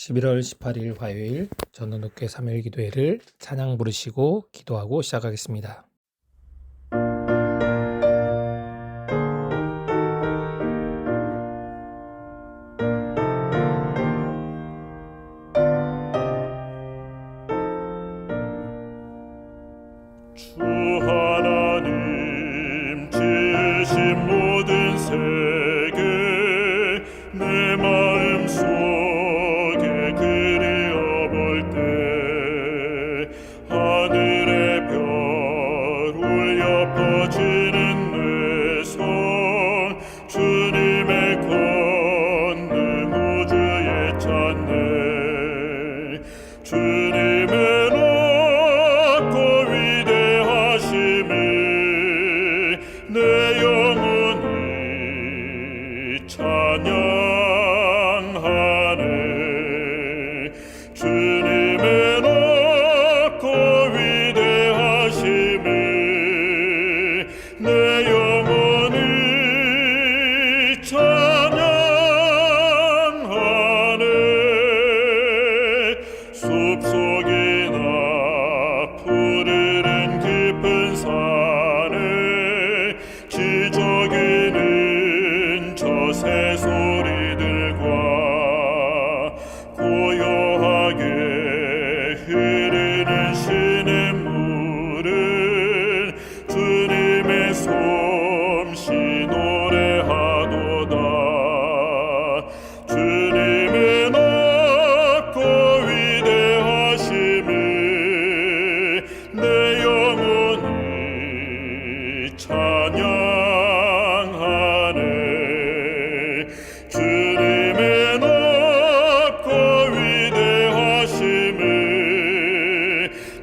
11월 18일 화요일 전원독회 3일 기도회를 찬양 부르시고 기도하고 시작하겠습니다. 주 하나님 지으신 모든 세계 내 마음 속에 그리어볼 때 하늘의 별 울려 퍼지는 내 손 주님의 권능 우주에 찾네. 주님의 내 영혼이 찬양하네. 주님의 높고 위대하심을 내 영혼이 찬양하네. 숲속이나 푸르른 깊은 산에 지저귀는 저 새소리들과 고요하게 흐르는 시냇물은 주님의 솜씨 노래하도다. 주님의 높고 위대하심을 내 영혼이 찬양하네. 주님의 높고 위대하심을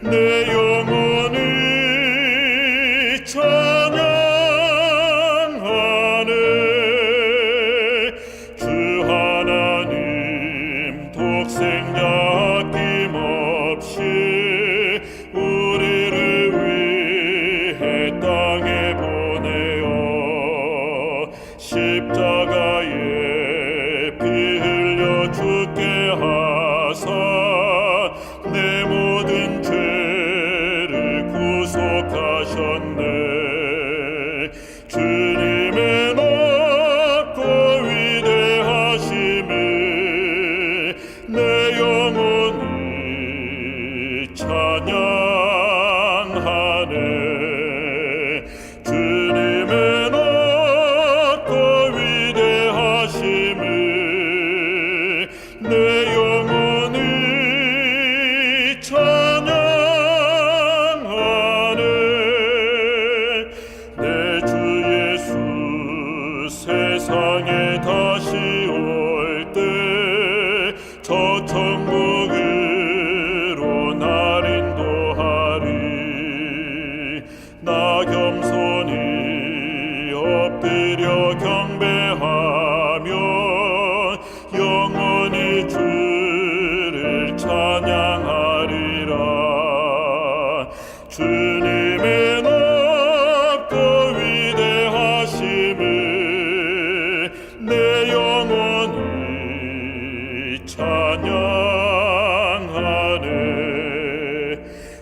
내 영혼이 찬양하네. 주 하나님 독생자 아낌없이 우리를 위해 땅에 보내어 십자가에 피 흘려 죽게 하사 내 모든 죄를 구속하셨네. 주님의 높고 위대하심을 내 영혼이 찬양하네. 주님의 높고 위대하심을 내 영혼이 찬양하네. 내 주 예수 세상에 다시 올 때 저 천국으로 날 인도하리. 나 겸손히 엎드려 경배하며 영원히 주를 찬양하리라. 주님의 높고 위대하심을 내 영혼이 찬양하네.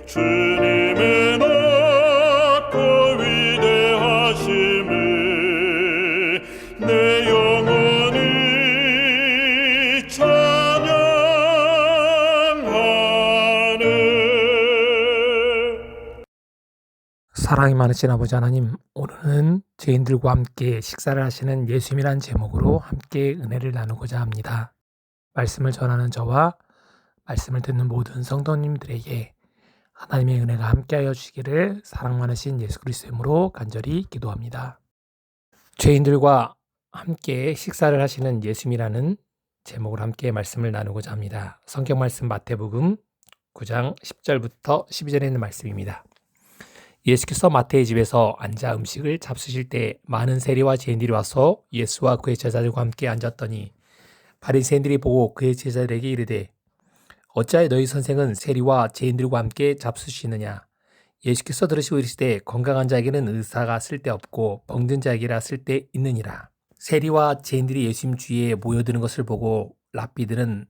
주님의 높고 위대하심을 내 영혼이 찬양하네. 사랑이 많으신 아버지 하나님, 오늘은 죄인들과 함께 식사를 하시는 예수님이란 제목으로 함께 은혜를 나누고자 합니다. 말씀을 전하는 저와 말씀을 듣는 모든 성도님들에게 하나님의 은혜가 함께하여 주시기를 사랑 많으신 예수 그리스도의 이름으로 간절히 기도합니다. 죄인들과 함께 식사를 하시는 예수님이라는 제목으로 함께 말씀을 나누고자 합니다. 성경 말씀 마태복음 9장 10절부터 12절에 있는 말씀입니다. 예수께서 마태의 집에서 앉아 음식을 잡수실 때 많은 세리와 죄인들이 와서 예수와 그의 제자들과 함께 앉았더니 바리새인들이 보고 그의 제자들에게 이르되 어찌하여 너희 선생은 세리와 죄인들과 함께 잡수시느냐. 예수께서 들으시고 이르시되 건강한 자에게는 의사가 쓸데없고 병든 자에게라 쓸데있느니라. 세리와 죄인들이 예수님 주위에 모여드는 것을 보고 랍비들은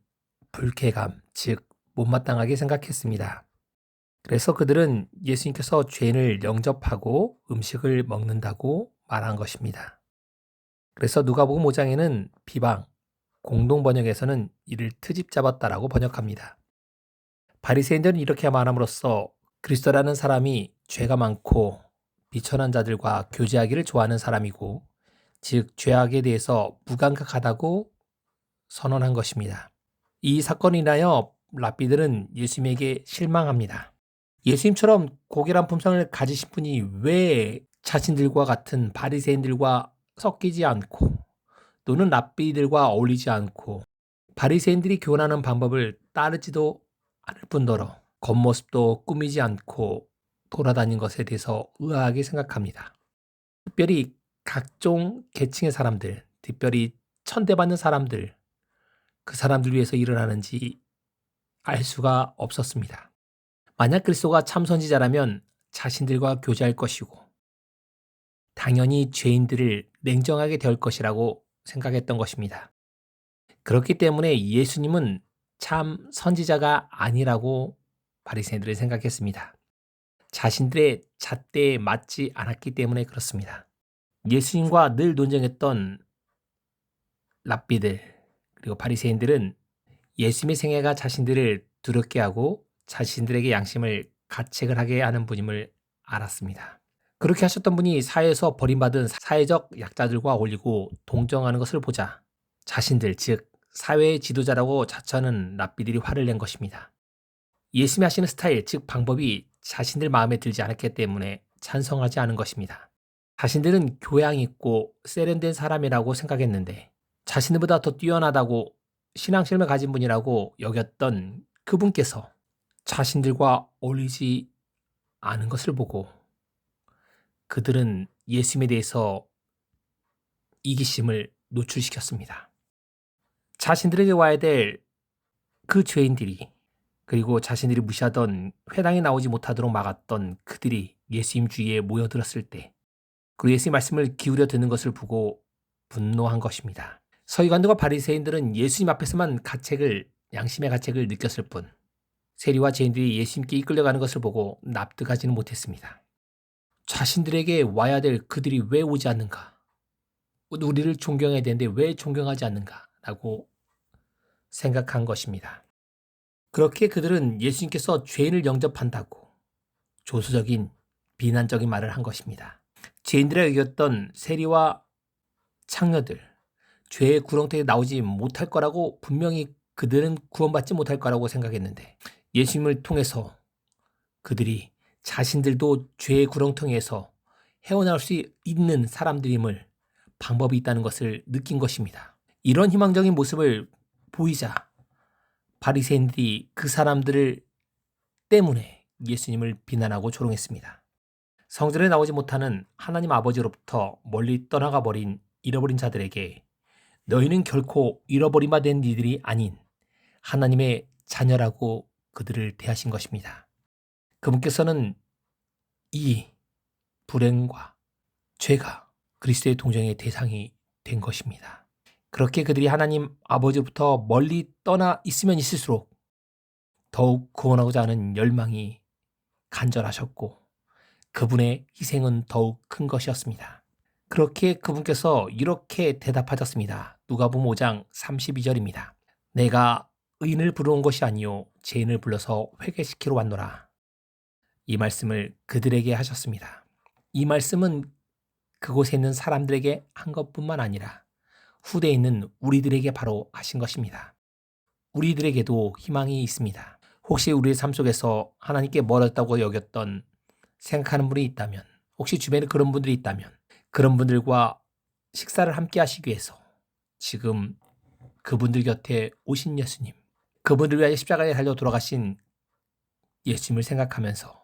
불쾌감, 즉 못마땅하게 생각했습니다. 그래서 그들은 예수님께서 죄인을 영접하고 음식을 먹는다고 말한 것입니다. 그래서 누가복음 5장에는 비방, 공동 번역에서는 이를 트집 잡았다라고 번역합니다. 바리새인들은 이렇게 말함으로써 그리스도라는 사람이 죄가 많고 비천한 자들과 교제하기를 좋아하는 사람이고, 즉 죄악에 대해서 무감각하다고 선언한 것입니다. 이 사건이 인하여 랍비들은 예수님에게 실망합니다. 예수님처럼 고결한 품성을 가지신 분이 왜 자신들과 같은 바리새인들과 섞이지 않고 또는 랍비들과 어울리지 않고 바리새인들이 교훈하는 방법을 따르지도 않을 뿐더러 겉모습도 꾸미지 않고 돌아다닌 것에 대해서 의아하게 생각합니다. 특별히 각종 계층의 사람들, 특별히 천대받는 사람들, 그 사람들 위해서 일을 하는지 알 수가 없었습니다. 만약 그리스도가 참 선지자라면 자신들과 교제할 것이고 당연히 죄인들을 냉정하게 대할 것이라고 생각했던 것입니다. 그렇기 때문에 예수님은 참 선지자가 아니라고 바리새인들은 생각했습니다. 자신들의 잣대에 맞지 않았기 때문에 그렇습니다. 예수님과 늘 논쟁했던 랍비들 그리고 바리새인들은 예수님의 생애가 자신들을 두렵게 하고 자신들에게 양심을 가책을 하게 하는 분임을 알았습니다. 그렇게 하셨던 분이 사회에서 버림받은 사회적 약자들과 어울리고 동정하는 것을 보자 자신들, 즉 사회의 지도자라고 자처하는 랍비들이 화를 낸 것입니다. 예수님이 하시는 스타일, 즉 방법이 자신들 마음에 들지 않았기 때문에 찬성하지 않은 것입니다. 자신들은 교양 있고 세련된 사람이라고 생각했는데 자신들보다 더 뛰어나다고 신앙심을 가진 분이라고 여겼던 그분께서 자신들과 어울리지 않은 것을 보고 그들은 예수님에 대해서 이기심을 노출시켰습니다. 자신들에게 와야 될 그 죄인들이, 그리고 자신들이 무시하던 회당에 나오지 못하도록 막았던 그들이 예수님 주위에 모여들었을 때 그 예수님 말씀을 기울여 듣는 것을 보고 분노한 것입니다. 서기관들과 바리새인들은 예수님 앞에서만 양심의 가책을 느꼈을 뿐 세리와 죄인들이 예수님께 이끌려가는 것을 보고 납득하지는 못했습니다. 자신들에게 와야 될 그들이 왜 오지 않는가? 우리를 존경해야 되는데 왜 존경하지 않는가라고 생각한 것입니다. 그렇게 그들은 예수님께서 죄인을 영접한다고 조소적인 비난적인 말을 한 것입니다. 죄인들에 여겼던 세리와 창녀들, 죄의 구렁텅이에 나오지 못할 거라고 분명히 그들은 구원받지 못할 거라고 생각했는데 예수님을 통해서 그들이 자신들도 죄의 구렁텅이에서 헤어나올 수 있는 사람들임을 방법이 있다는 것을 느낀 것입니다. 이런 희망적인 모습을 보이자 바리새인들이 그 사람들을 때문에 예수님을 비난하고 조롱했습니다. 성전에 나오지 못하는 하나님 아버지로부터 멀리 떠나가 버린 잃어버린 자들에게 너희는 결코 잃어버림 바 된 이들이 아닌 하나님의 자녀라고 그들을 대하신 것입니다. 그분께서는 이 불행과 죄가 그리스도의 동정의 대상이 된 것입니다. 그렇게 그들이 하나님 아버지부터 멀리 떠나 있으면 있을수록 더욱 구원하고자 하는 열망이 간절하셨고 그분의 희생은 더욱 큰 것이었습니다. 그렇게 그분께서 이렇게 대답하셨습니다. 누가복음 5장 32절입니다. 내가 의인을 부르는 것이 아니요 죄인을 불러서 회개시키러 왔노라. 이 말씀을 그들에게 하셨습니다. 이 말씀은 그곳에 있는 사람들에게 한 것뿐만 아니라 후대에 있는 우리들에게 바로 하신 것입니다. 우리들에게도 희망이 있습니다. 혹시 우리의 삶 속에서 하나님께 멀었다고 여겼던 생각하는 분이 있다면, 혹시 주변에 그런 분들이 있다면 그런 분들과 식사를 함께 하시기 위해서 지금 그분들 곁에 오신 예수님, 그분들 위하여 십자가에 달려 돌아가신 예수님을 생각하면서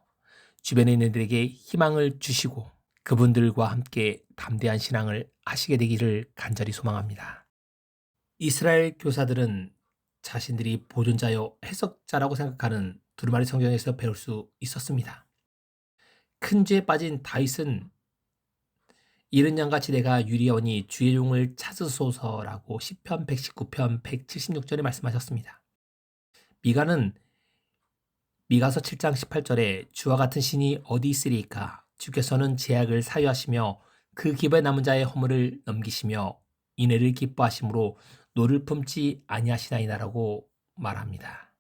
주변에 있는 이들에게 희망을 주시고 그분들과 함께 담대한 신앙을 하시게 되기를 간절히 소망합니다. 이스라엘 교사들은 자신들이 보존자요 해석자라고 생각하는 두루마리 성경에서 배울 수 있었습니다. 큰 죄에 빠진 다윗은 이른 양같이 내가 유리하오니 주의 종을 찾으소서라고 시편 119편 176절에 말씀하셨습니다. 미가는 미가서 7장 18절에 주와 같은 신이 어디 있으리까? 주께서는 제약을 사유하시며 그 기부에 남은 자의 허물을 넘기시며 인애를 기뻐하심으로 노를 품지 아니하시나이다라고 말합니다.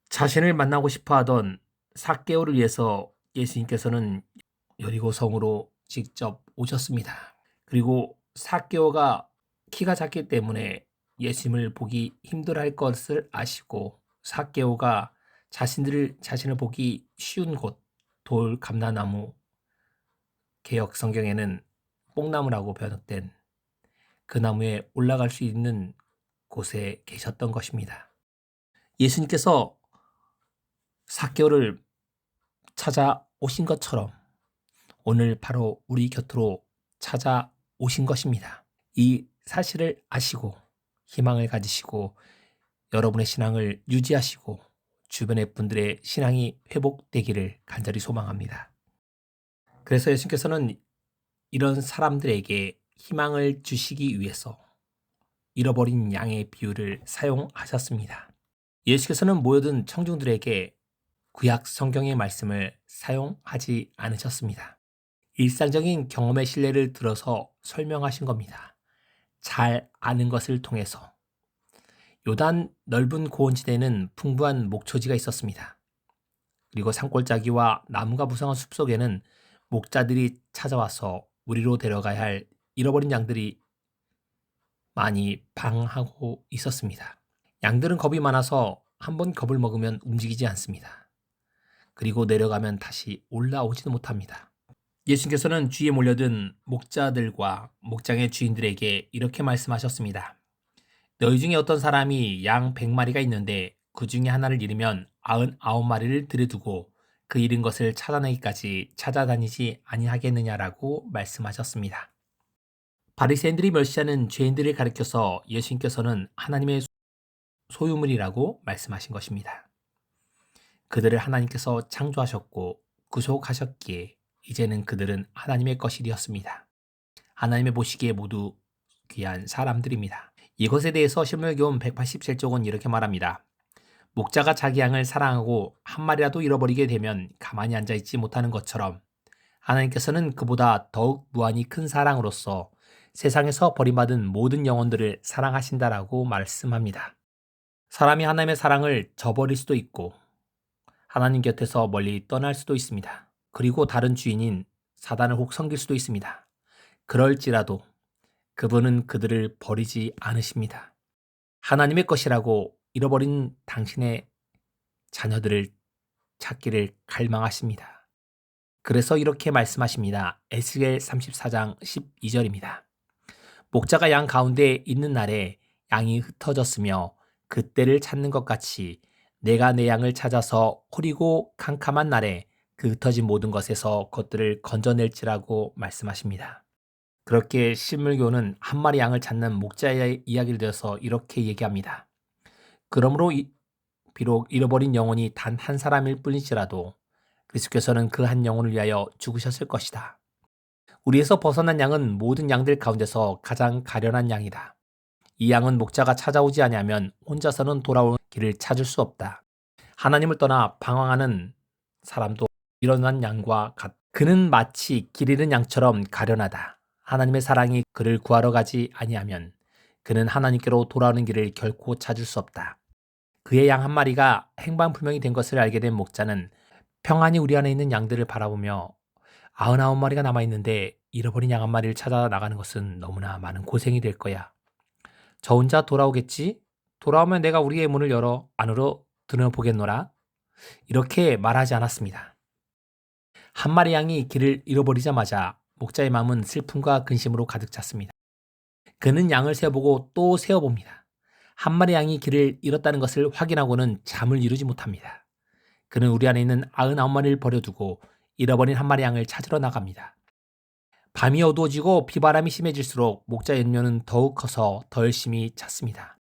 자신을 만나고 싶어하던 삭개오를 위해서 예수님께서는 여리고 성으로 직접 오셨습니다. 그리고 삭개오가 키가 작기 때문에 예수님을 보기 힘들어할 것을 아시고 삭개오가 자신을 보기 쉬운 곳, 돌 감나나무, 개역 성경에는 뽕나무라고 번역된 그 나무에 올라갈 수 있는 곳에 계셨던 것입니다. 예수님께서 삭개오를 찾아오신 것처럼 오늘 바로 우리 곁으로 찾아오신 것입니다. 이 사실을 아시고 희망을 가지시고 여러분의 신앙을 유지하시고 주변의 분들의 신앙이 회복되기를 간절히 소망합니다. 그래서 예수님께서는 이런 사람들에게 희망을 주시기 위해서 잃어버린 양의 비유를 사용하셨습니다. 예수께서는 모여든 청중들에게 구약 성경의 말씀을 사용하지 않으셨습니다. 일상적인 경험의 신뢰를 들어서 설명하신 겁니다. 잘 아는 것을 통해서. 요단 넓은 고원지대에는 풍부한 목초지가 있었습니다. 그리고 산골짜기와 나무가 무성한 숲속에는 목자들이 찾아와서 우리로 데려가야 할 잃어버린 양들이 많이 방황하고 있었습니다. 양들은 겁이 많아서 한번 겁을 먹으면 움직이지 않습니다. 그리고 내려가면 다시 올라오지도 못합니다. 예수님께서는 주위에 몰려든 목자들과 목장의 주인들에게 이렇게 말씀하셨습니다. 너희 중에 어떤 사람이 양 100마리가 있는데 그 중에 하나를 잃으면 99마리를 들여두고 그 잃은 것을 찾아내기까지 찾아다니지 아니하겠느냐라고 말씀하셨습니다. 바리새인들이 멸시하는 죄인들을 가리켜서 예수님께서는 하나님의 소유물이라고 말씀하신 것입니다. 그들을 하나님께서 창조하셨고 구속하셨기에 이제는 그들은 하나님의 것이 되었습니다. 하나님의 보시기에 모두 귀한 사람들입니다. 이것에 대해서 신명기온 187쪽은 이렇게 말합니다. 목자가 자기 양을 사랑하고 한 마리라도 잃어버리게 되면 가만히 앉아있지 못하는 것처럼 하나님께서는 그보다 더욱 무한히 큰 사랑으로서 세상에서 버림받은 모든 영혼들을 사랑하신다라고 말씀합니다. 사람이 하나님의 사랑을 저버릴 수도 있고 하나님 곁에서 멀리 떠날 수도 있습니다. 그리고 다른 주인인 사단을 혹 섬길 수도 있습니다. 그럴지라도 그분은 그들을 버리지 않으십니다. 하나님의 것이라고 잃어버린 당신의 자녀들을 찾기를 갈망하십니다. 그래서 이렇게 말씀하십니다. 에스겔 34장 12절입니다. 목자가 양 가운데 있는 날에 양이 흩어졌으며 그때를 찾는 것 같이 내가 내 양을 찾아서 흐리고 캄캄한 날에 그 흩어진 모든 것에서 그것들을 건져낼지라고 말씀하십니다. 그렇게 신물교는 한 마리 양을 찾는 목자의 이야기를 들어서 이렇게 얘기합니다. 그러므로 비록 잃어버린 영혼이 단 한 사람일 뿐일지라도 그리스도께서는 그 한 영혼을 위하여 죽으셨을 것이다. 우리에서 벗어난 양은 모든 양들 가운데서 가장 가련한 양이다. 이 양은 목자가 찾아오지 아니하면 혼자서는 돌아올 길을 찾을 수 없다. 하나님을 떠나 방황하는 사람도 일어난 양과 같다. 그는 마치 길 잃은 양처럼 가련하다. 하나님의 사랑이 그를 구하러 가지 아니하면 그는 하나님께로 돌아오는 길을 결코 찾을 수 없다. 그의 양 한 마리가 행방불명이 된 것을 알게 된 목자는 평안히 우리 안에 있는 양들을 바라보며 99마리가 남아있는데 잃어버린 양 한 마리를 찾아 나가는 것은 너무나 많은 고생이 될 거야. 저 혼자 돌아오겠지? 돌아오면 내가 우리의 문을 열어 안으로 들어보겠노라. 이렇게 말하지 않았습니다. 한 마리 양이 길을 잃어버리자마자 목자의 마음은 슬픔과 근심으로 가득 찼습니다. 그는 양을 세어보고 또 세어봅니다. 한 마리 양이 길을 잃었다는 것을 확인하고는 잠을 이루지 못합니다. 그는 우리 안에 있는 99마리를 버려두고 잃어버린 한 마리 양을 찾으러 나갑니다. 밤이 어두워지고 비바람이 심해질수록 목자의 연면은 더욱 커서 더 열심히 찾습니다.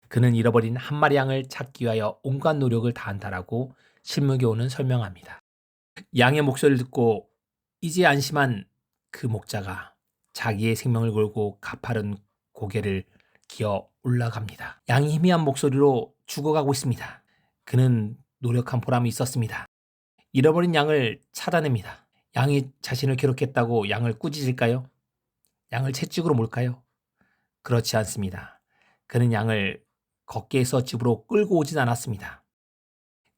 그는 잃어버린 한 마리 양을 찾기 위하여 온갖 노력을 다한다라고 신문교훈은 설명합니다. 양의 목소리를 듣고 이제 안심한 그 목자가 자기의 생명을 걸고 가파른 고개를 기어 올라갑니다. 양이 희미한 목소리로 죽어가고 있습니다. 그는 노력한 보람이 있었습니다. 잃어버린 양을 찾아냅니다. 양이 자신을 괴롭혔다고 양을 꾸짖을까요? 양을 채찍으로 몰까요? 그렇지 않습니다. 그는 양을 걷게 해서 집으로 끌고 오진 않았습니다.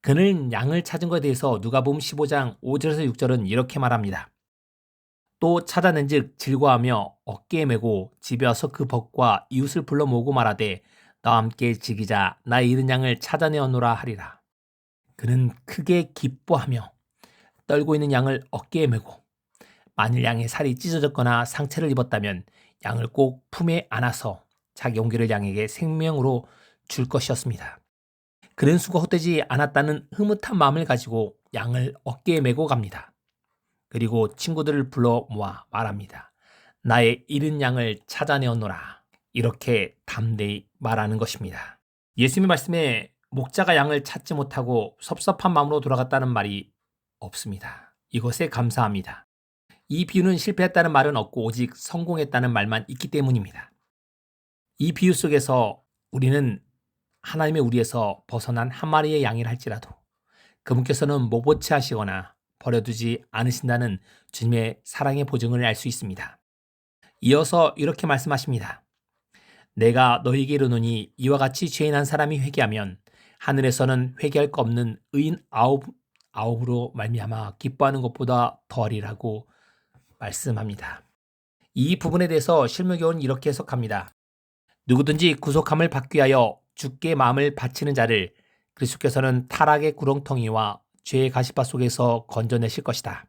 그는 양을 찾은 것에 대해서 누가복음 15장 5절에서 6절은 이렇게 말합니다. 또 찾아낸즉 즐거워하며 어깨에 메고 집에 와서 그 벗과 이웃을 불러 모으고 말하되 나와 함께 지기자 나의 잃은 양을 찾아내었노라 하리라. 그는 크게 기뻐하며 떨고 있는 양을 어깨에 메고 만일 양의 살이 찢어졌거나 상처를 입었다면 양을 꼭 품에 안아서 자기 용기를 양에게 생명으로 줄 것이었습니다. 그는 수가 헛되지 않았다는 흐뭇한 마음을 가지고 양을 어깨에 메고 갑니다. 그리고 친구들을 불러 모아 말합니다. 나의 잃은 양을 찾아내었노라. 이렇게 담대히 말하는 것입니다. 예수님의 말씀에 목자가 양을 찾지 못하고 섭섭한 마음으로 돌아갔다는 말이 없습니다. 이것에 감사합니다. 이 비유는 실패했다는 말은 없고 오직 성공했다는 말만 있기 때문입니다. 이 비유 속에서 우리는 하나님의 우리에서 벗어난 한 마리의 양이라 할지라도 그분께서는 못보채 하시거나 버려두지 않으신다는 주님의 사랑의 보증을 알 수 있습니다. 이어서 이렇게 말씀하십니다. 내가 너희에게 이르노니 이와 같이 죄인 한 사람이 회개하면 하늘에서는 회개할 거 없는 의인 아홉으로 말미암아 기뻐하는 것보다 더하리라고 말씀합니다. 이 부분에 대해서 실무교훈은 이렇게 해석합니다. 누구든지 구속함을 받기 위하여 주께 마음을 바치는 자를 그리스도께서는 타락의 구렁텅이와 죄의 가시밭 속에서 건져내실 것이다.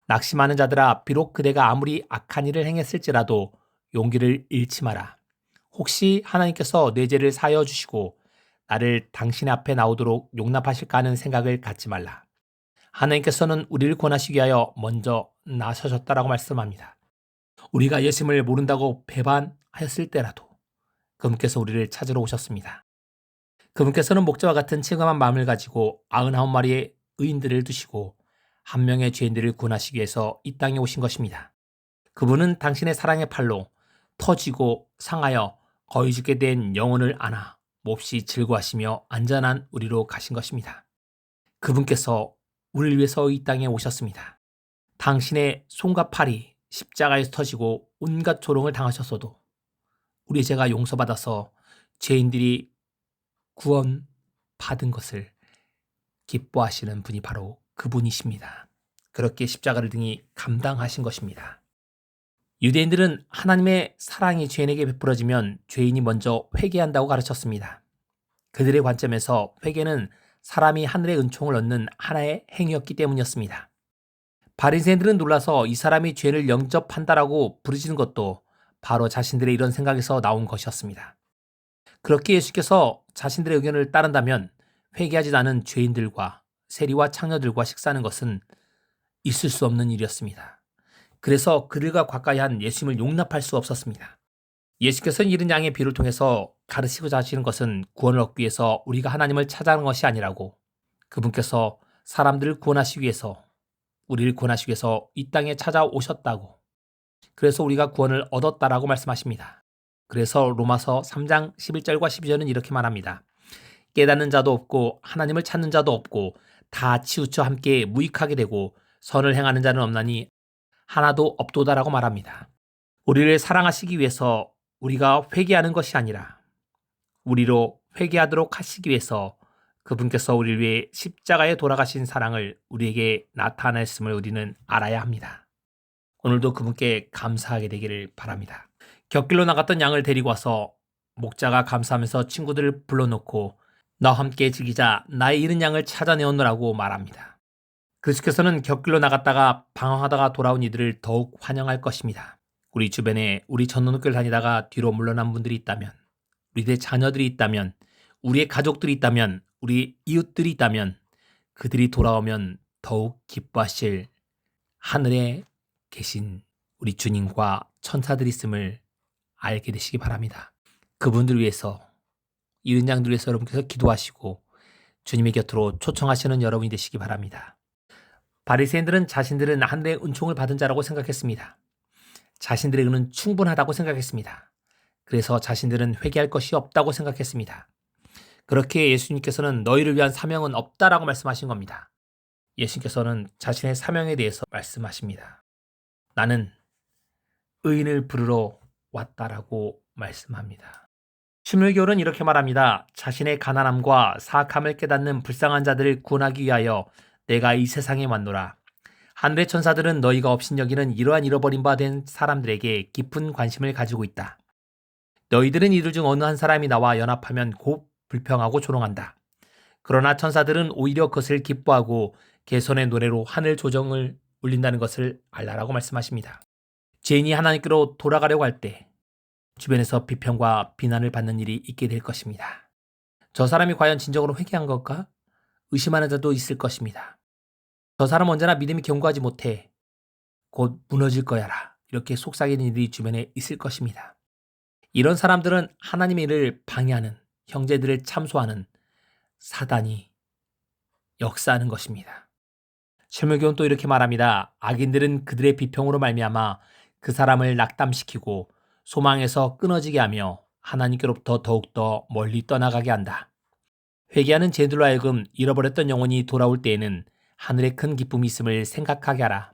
낙심하는 자들아 비록 그대가 아무리 악한 일을 행했을지라도 용기를 잃지 마라. 혹시 하나님께서 내 죄를 사하여 주시고 나를 당신의 앞에 나오도록 용납하실까 하는 생각을 갖지 말라. 하나님께서는 우리를 구원하시기 위하여 먼저 나서셨다라고 말씀합니다. 우리가 예수님을 모른다고 배반하였을 때라도 그분께서 우리를 찾으러 오셨습니다. 그분께서는 목자와 같은 체감한 마음을 가지고 99마리의 의인들을 두시고 한 명의 죄인들을 구원하시기 위해서 이 땅에 오신 것입니다. 그분은 당신의 사랑의 팔로 터지고 상하여 거의 죽게 된 영혼을 안아 몹시 즐거워하시며 안전한 우리로 가신 것입니다. 그분께서 우리를 위해서 이 땅에 오셨습니다. 당신의 손과 팔이 십자가에서 터지고 온갖 조롱을 당하셨어도 우리의 죄가 용서받아서 죄인들이 구원받은 것을 기뻐하시는 분이 바로 그분이십니다. 그렇게 십자가를 등이 감당하신 것입니다. 유대인들은 하나님의 사랑이 죄인에게 베풀어지면 죄인이 먼저 회개한다고 가르쳤습니다. 그들의 관점에서 회개는 사람이 하늘의 은총을 얻는 하나의 행위였기 때문이었습니다. 바리새인들은 놀라서 이 사람이 죄를 영접한다라고 부르짖는 것도 바로 자신들의 이런 생각에서 나온 것이었습니다. 그렇게 예수께서 자신들의 의견을 따른다면 회개하지 않은 죄인들과 세리와 창녀들과 식사하는 것은 있을 수 없는 일이었습니다. 그래서 그들과 가까이 한 예수님을 용납할 수 없었습니다. 예수께서는 이른 양의 비유를 통해서 가르치고자 하시는 것은 구원을 얻기 위해서 우리가 하나님을 찾아가는 것이 아니라고, 그분께서 사람들을 구원하시기 위해서, 우리를 구원하시기 위해서 이 땅에 찾아오셨다고, 그래서 우리가 구원을 얻었다라고 말씀하십니다. 그래서 로마서 3장 11절과 12절은 이렇게 말합니다. 깨닫는 자도 없고 하나님을 찾는 자도 없고 다 치우쳐 함께 무익하게 되고 선을 행하는 자는 없나니 하나도 없도다라고 말합니다. 우리를 사랑하시기 위해서 우리가 회개하는 것이 아니라 우리로 회개하도록 하시기 위해서 그분께서 우리를 위해 십자가에 돌아가신 사랑을 우리에게 나타냈음을 우리는 알아야 합니다. 오늘도 그분께 감사하게 되기를 바랍니다. 곁길로 나갔던 양을 데리고 와서 목자가 감사하면서 친구들을 불러놓고 나와 함께 지키자 나의 잃은 양을 찾아내었노라고 말합니다. 그리스도께서는 곁길로 나갔다가 방황하다가 돌아온 이들을 더욱 환영할 것입니다. 우리 주변에 우리 전원교를 다니다가 뒤로 물러난 분들이 있다면, 우리의 자녀들이 있다면, 우리의 가족들이 있다면, 우리 이웃들이 있다면 그들이 돌아오면 더욱 기뻐하실 하늘에 계신 우리 주님과 천사들이 있음을 알게 되시기 바랍니다. 그분들 위해서, 잃은 양들 위해서 여러분께서 기도하시고 주님의 곁으로 초청하시는 여러분이 되시기 바랍니다. 바리새인들은 자신들은 하늘의 은총을 받은 자라고 생각했습니다. 자신들의 은은 충분하다고 생각했습니다. 그래서 자신들은 회개할 것이 없다고 생각했습니다. 그렇게 예수님께서는 너희를 위한 사명은 없다라고 말씀하신 겁니다. 예수님께서는 자신의 사명에 대해서 말씀하십니다. 나는 의인을 부르러 왔다라고 말씀합니다. 신물교는 이렇게 말합니다. 자신의 가난함과 사악함을 깨닫는 불쌍한 자들을 구원하기 위하여 내가 이 세상에 왔노라. 하늘의 천사들은 너희가 업신여기는 이러한 잃어버린 바 된 사람들에게 깊은 관심을 가지고 있다. 너희들은 이들 중 어느 한 사람이 나와 연합하면 곧 불평하고 조롱한다. 그러나 천사들은 오히려 그것을 기뻐하고 개선의 노래로 하늘 조정을 울린다는 것을 알라라고 말씀하십니다. 죄인이 하나님께로 돌아가려고 할 때 주변에서 비평과 비난을 받는 일이 있게 될 것입니다. 저 사람이 과연 진정으로 회개한 걸까? 의심하는 자도 있을 것입니다. 저 사람 언제나 믿음이 견고하지 못해 곧 무너질 거야라. 이렇게 속삭이는 일이 주변에 있을 것입니다. 이런 사람들은 하나님의 일을 방해하는, 형제들을 참소하는 사단이 역사하는 것입니다. 설명교는 또 이렇게 말합니다. 악인들은 그들의 비평으로 말미암아 그 사람을 낙담시키고 소망에서 끊어지게 하며 하나님께로부터 더욱더 멀리 떠나가게 한다. 회개하는 죄인들로 하여금 잃어버렸던 영혼이 돌아올 때에는 하늘의 큰 기쁨이 있음을 생각하게 하라.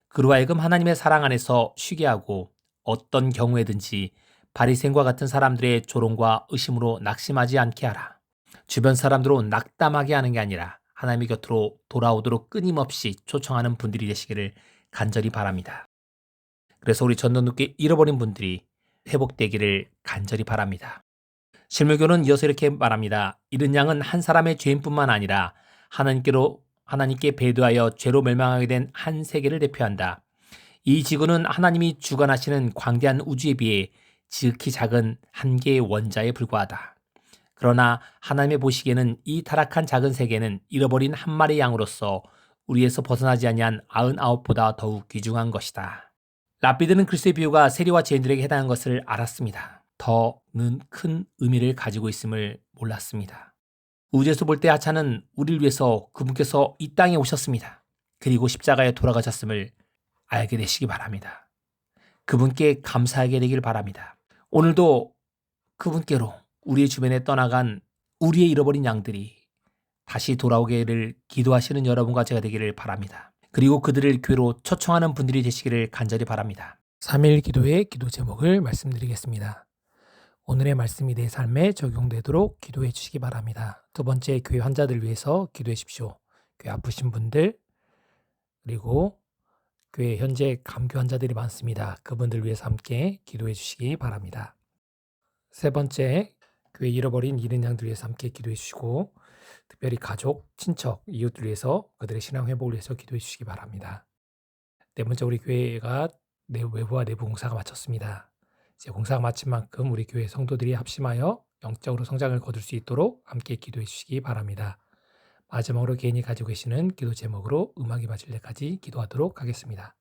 그로 하여금 하나님의 사랑 안에서 쉬게 하고 어떤 경우에든지 바리새인과 같은 사람들의 조롱과 의심으로 낙심하지 않게 하라. 주변 사람들로 낙담하게 하는 게 아니라 하나님의 곁으로 돌아오도록 끊임없이 초청하는 분들이 되시기를 간절히 바랍니다. 그래서 우리 전도님께 잃어버린 분들이 회복되기를 간절히 바랍니다. 실물교는 이어서 이렇게 말합니다. 잃은 양은 한 사람의 죄인뿐만 아니라 하나님께 배도하여 죄로 멸망하게 된 한 세계를 대표한다. 이 지구는 하나님이 주관하시는 광대한 우주에 비해 지극히 작은 한 개의 원자에 불과하다. 그러나 하나님의 보시기에는 이 타락한 작은 세계는 잃어버린 한 마리 양으로서 우리에서 벗어나지 아니한 99보다 더욱 귀중한 것이다. 랍비드는 그리스도의 비유가 세리와 죄인들에게 해당한 것을 알았습니다. 더는 큰 의미를 가지고 있음을 몰랐습니다. 우주에서 볼 때 하찮은 우리를 위해서 그분께서 이 땅에 오셨습니다. 그리고 십자가에 돌아가셨음을 알게 되시기 바랍니다. 그분께 감사하게 되길 바랍니다. 오늘도 그분께로 우리의 주변에 떠나간 우리의 잃어버린 양들이 다시 돌아오기를 기도하시는 여러분과 제가 되기를 바랍니다. 그리고 그들을 교회로 초청하는 분들이 되시기를 간절히 바랍니다. 3일 기도의 기도 제목을 말씀드리겠습니다. 오늘의 말씀이 내 삶에 적용되도록 기도해 주시기 바랍니다. 두 번째, 교회 환자들 위해서 기도해 주십시오. 교회 아프신 분들, 그리고 교회 현재 감기 환자들이 많습니다. 그분들 위해서 함께 기도해 주시기 바랍니다. 세 번째, 교회 잃어버린 잃은 양들 위해서 함께 기도해 주시고, 특별히 가족, 친척, 이웃들 위해서 그들의 신앙 회복을 위해서 기도해 주시기 바랍니다. 네 번째, 우리 교회가 외부와 내부 공사가 마쳤습니다. 이제 공사가 마친 만큼 우리 교회 성도들이 합심하여 영적으로 성장을 거둘 수 있도록 함께 기도해 주시기 바랍니다. 마지막으로 개인이 가지고 계시는 기도 제목으로 음악이 맞을 때까지 기도하도록 하겠습니다.